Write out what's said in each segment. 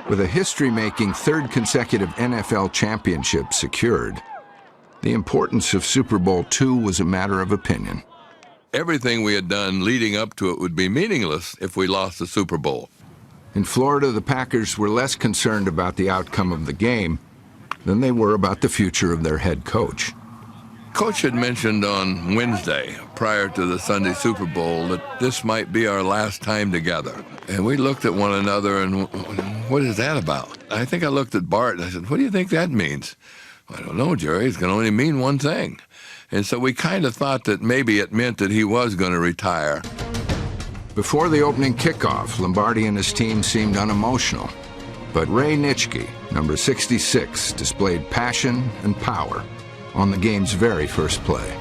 With a history-making third consecutive NFL championship secured, the importance of Super Bowl II was a matter of opinion. Everything we had done leading up to it would be meaningless if we lost the Super Bowl. In Florida, the Packers were less concerned about the outcome of the game than they were about the future of their head coach. Coach had mentioned on Wednesday, prior to the Sunday Super Bowl, that this might be our last time together. And we looked at one another and, what is that about? I think I looked at Bart and I said, what do you think that means? I don't know, Jerry. It's going to only mean one thing. And so we kind of thought that maybe it meant that he was going to retire. Before the opening kickoff, Lombardi and his team seemed unemotional. But Ray Nitschke, number 66, displayed passion and power on the game's very first play.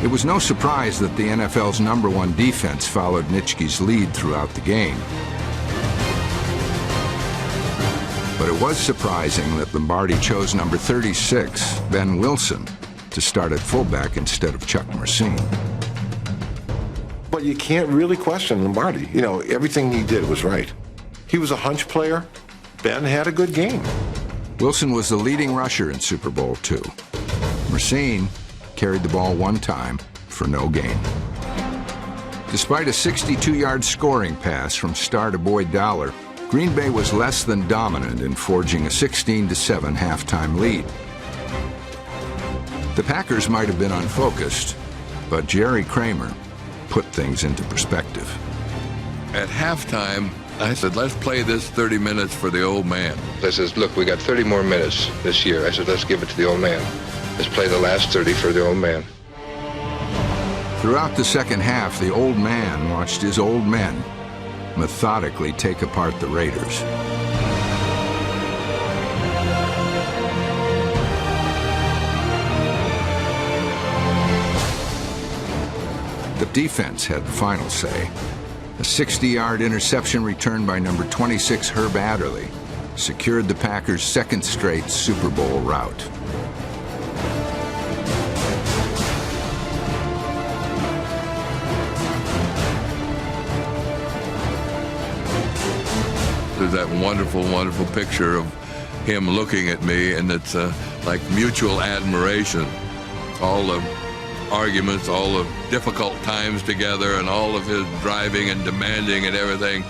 It was no surprise that the NFL's #1 defense followed Nitschke's lead throughout the game. But it was surprising that Lombardi chose number 36, Ben Wilson, to start at fullback instead of Chuck Mersine. But you can't really question Lombardi. You know, everything he did was right. He was a hunch player. Ben had a good game. Wilson was the leading rusher in Super Bowl II. Mersine carried the ball one time for no gain. Despite a 62-yard scoring pass from star to Boyd Dowler, Green Bay was less than dominant in forging a 16-7 halftime lead. The Packers might have been unfocused, but Jerry Kramer put things into perspective. At halftime, I said, let's play this 30 minutes for the old man. I says, look, we got 30 more minutes this year. I said, let's give it to the old man. Let's play the last 30 for the old man. Throughout the second half, the old man watched his old men methodically take apart the Raiders. The defense had the final say. A 60-yard interception return by number 26 Herb Adderley secured the Packers' second straight Super Bowl rout. There's that wonderful, wonderful picture of him looking at me, and it's like mutual admiration. All the arguments, all the difficult times together, and all of his driving and demanding and everything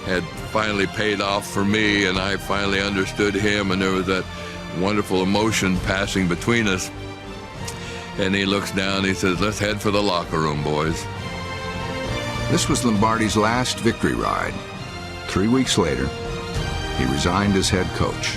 had finally paid off for me, and I finally understood him, and there was that wonderful emotion passing between us. And he looks down and he says, let's head for the locker room, boys. This was Lombardi's last victory ride. 3 weeks later, he resigned as head coach.